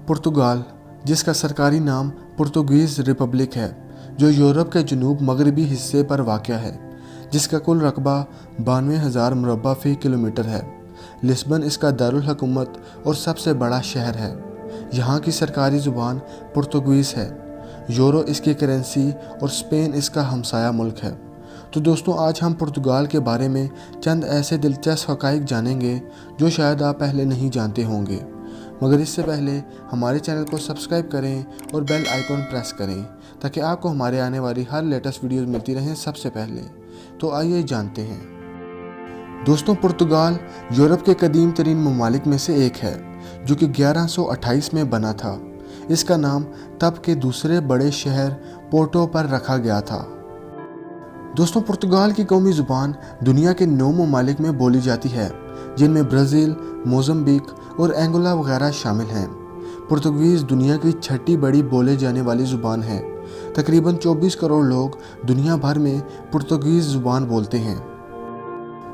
पुर्तगाल, जिसका सरकारी नाम पुर्तगीज़ रिपब्लिक है, जो यूरोप के जनूब मगरबी हिस्से पर वाक़या है, जिसका कुल रकबा 92,000 मुरबा फ़ी किलोमीटर है। लिस्बन इसका दारुल हुकूमत और सबसे बड़ा शहर है। यहाँ की सरकारी ज़ुबान पुर्तगीज़ है। यूरो इसकी करेंसी और स्पेन इसका हमसाया मुल्क है। तो दोस्तों, आज हम पुर्तगाल के बारे में चंद ऐसे दिलचस्प हक़ाइक़ जानेंगे जो शायद आप पहले नहीं जानते होंगे। मगर इससे पहले हमारे चैनल को सब्सक्राइब करें और बेल आइकॉन प्रेस करें ताकि आपको हमारे आने वाली हर लेटेस्ट वीडियोस मिलती रहें सबसे पहले। तो आइए जानते हैं। दोस्तों, पुर्तगाल यूरोप के कदीम तरीन ममालिक में से एक है जो कि 1128 में बना था। इसका नाम तब के दूसरे बड़े शहर पोर्टो पर रखा गया था। दोस्तों, पुर्तगाल की कौमी ज़ुबान दुनिया के 9 ममालिक में बोली जाती है, जिनमें ब्राज़ील, मोज़म्बिक और एंगोला वगैरह शामिल हैं। पुर्तगीज़ दुनिया की छठी बड़ी बोले जाने वाली ज़ुबान है। तकरीबन 24 करोड़ लोग दुनिया भर में पुर्तगीज़ ज़ुबान बोलते हैं।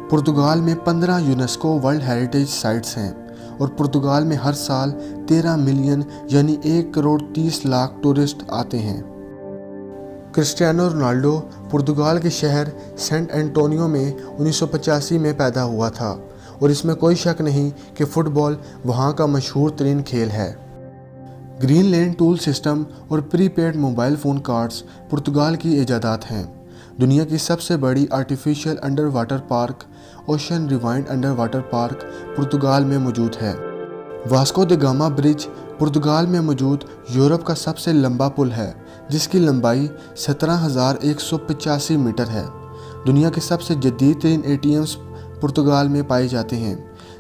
पुर्तगाल में 15 यूनेस्को वर्ल्ड हेरिटेज साइट्स हैं और पुर्तगाल में हर साल 13 मिलियन यानी 1 करोड़ 30 लाख टूरिस्ट आते हैं। क्रिस्टियानो रोनाल्डो पुर्तगाल के शहर सेंट एंटोनियो में 1985 में पैदा हुआ था और इसमें कोई शक नहीं कि फ़ुटबॉल वहाँ का मशहूर तरीन खेल है। ग्रीनलैंड टूल सिस्टम और प्रीपेड मोबाइल फ़ोन कार्ड्स पुर्तगाल की ईजादात हैं। दुनिया की सबसे बड़ी artificial underwater park ocean rewind underwater park पुर्तगाल में मौजूद है। वास्को द गामा ब्रिज पुर्तगाल में मौजूद यूरोप का सबसे लंबा पुल है, जिसकी लंबाई 17,185 मीटर है। दुनिया के सबसे जदीद तरीन ATMs पुर्तगाल में पाए जाते हैं,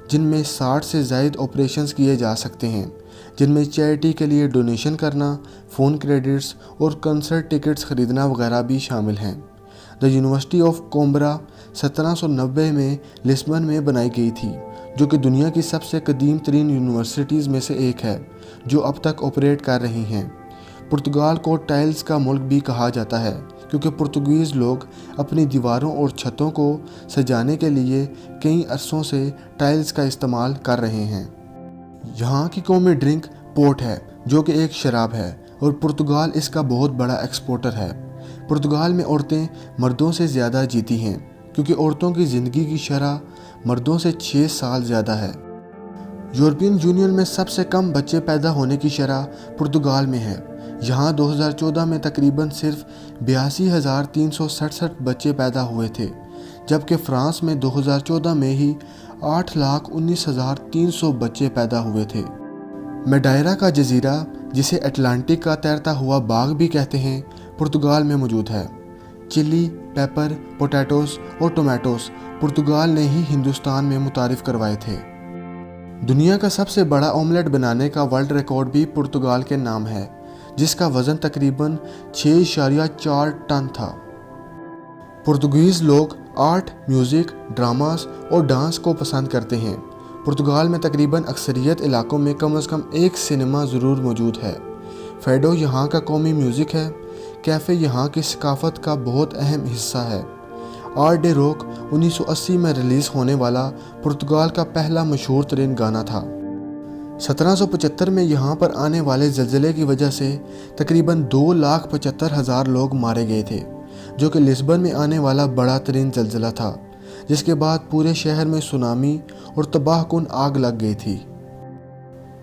जिनमें 60 से ज़ायद ऑपरेशंस किए जा सकते हैं, जिनमें चैरिटी के लिए डोनेशन करना, फ़ोन क्रेडिट्स और कंसर्ट टिकट्स ख़रीदना वगैरह भी शामिल हैं। द यूनिवर्सिटी ऑफ कोम्ब्रा 1790 में लिस्बन में बनाई गई थी, जो कि दुनिया की सबसे कदीम तरीन यूनिवर्सिटीज़ में से एक है जो अब तक ऑपरेट कर रही हैं। पुर्तगाल को टाइल्स का मुल्क भी कहा जाता है क्योंकि पुर्तगीज़ लोग अपनी दीवारों और छतों को सजाने के लिए कई अरसों से टाइल्स का इस्तेमाल कर रहे हैं। यहाँ की कौमी ड्रिंक पोर्ट है, जो कि एक शराब है और पुर्तगाल इसका बहुत बड़ा एक्सपोर्टर है। पुर्तगाल में औरतें मर्दों से ज़्यादा जीती हैं क्योंकि औरतों की ज़िंदगी की शरह मर्दों से 6 साल ज़्यादा है। यूरोपियन यूनियन में सबसे कम बच्चे पैदा होने की शरह पुर्तगाल में है। यहाँ 2014 में तकरीबन सिर्फ 82,367 बच्चे पैदा हुए थे, जबकि फ्रांस में 2014 में ही 8,19,300 बच्चे पैदा हुए थे। मैडायरा का जजीरा, जिसे अटलांटिक का तैरता हुआ बाग भी कहते हैं, पुर्तगाल में मौजूद है। चिली, पेपर, पोटैटोस और टोमेटोस पुर्तगाल ने ही हिंदुस्तान में मुतारिफ करवाए थे। दुनिया का सबसे बड़ा ऑमलेट बनाने का वर्ल्ड रिकॉर्ड भी पुर्तगाल के नाम है, जिसका वज़न तकरीबन 6.4 टन था। पुर्तगीज़ लोग आर्ट, म्यूज़िक, ड्रामास और डांस को पसंद करते हैं। पुर्तगाल में तकरीबन अक्सरियत इलाकों में कम से कम एक सिनेमा ज़रूर मौजूद है। फेडो यहाँ का कौमी म्यूज़िक है। कैफ़े यहाँ की सकाफ़त का बहुत अहम हिस्सा है। आर डे रॉक 1980 में रिलीज़ होने वाला पुर्तगाल का पहला मशहूर तरीन गाना था। 1775 में यहाँ पर आने वाले ज़लज़ले की वजह से तकरीबन 2,75,000 लोग मारे गए थे, जो कि लिस्बन में आने वाला बड़ा तरीन ज़लज़ला था, जिसके बाद पूरे शहर में सुनामी और तबाहकुन आग लग गई थी।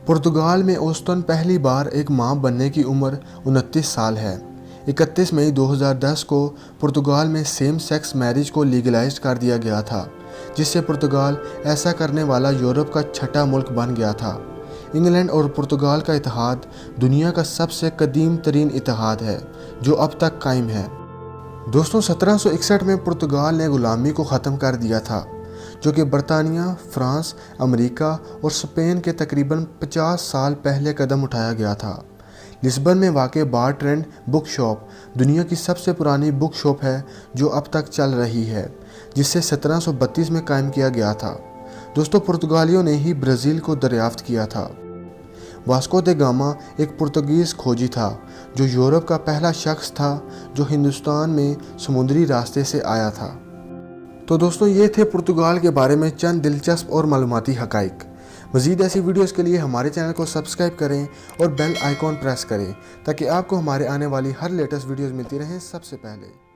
पुर्तगाल में औसतन पहली बार एक माँ बनने की उम्र 29 साल है। 31 मई 2010 को पुर्तगाल में सेम सेक्स मैरिज को लीगलाइज कर दिया गया था, जिससे पुर्तगाल ऐसा करने वाला यूरोप का छठा मुल्क बन गया था। इंग्लैंड और पुर्तगाल का इत्तेहाद दुनिया का सबसे कदीम तरीन इत्तेहाद है जो अब तक कायम है। दोस्तों, 1761 में पुर्तगाल ने ग़ुलामी को ख़त्म कर दिया था, जो कि बरतानिया, फ्रांस, अमेरिका और स्पेन के तकरीबन 50 साल पहले कदम उठाया गया था। लिस्बन में वाक़े बार ट्रेंड बुक शॉप दुनिया की सबसे पुरानी बुक शॉप है जो अब तक चल रही है, जिसे 1732 में कायम किया गया था। दोस्तों, पुर्तगालियों ने ही ब्राज़ील को दरियाफ्त किया था। वास्को द गामा एक पुर्तगीज़ खोजी था जो यूरोप का पहला शख्स था जो हिंदुस्तान में समुद्री रास्ते से आया था। तो दोस्तों, ये थे पुर्तगाल के बारे में चंद दिलचस्प और मालूमाती हक़ाइक़। مزید ایسی ویڈیوز کے لیے ہمارے چینل کو سبسکرائب کریں اور بیل آئیکن پریس کریں تاکہ آپ کو ہمارے آنے والی ہر لیٹسٹ ویڈیوز ملتی رہیں سب سے پہلے۔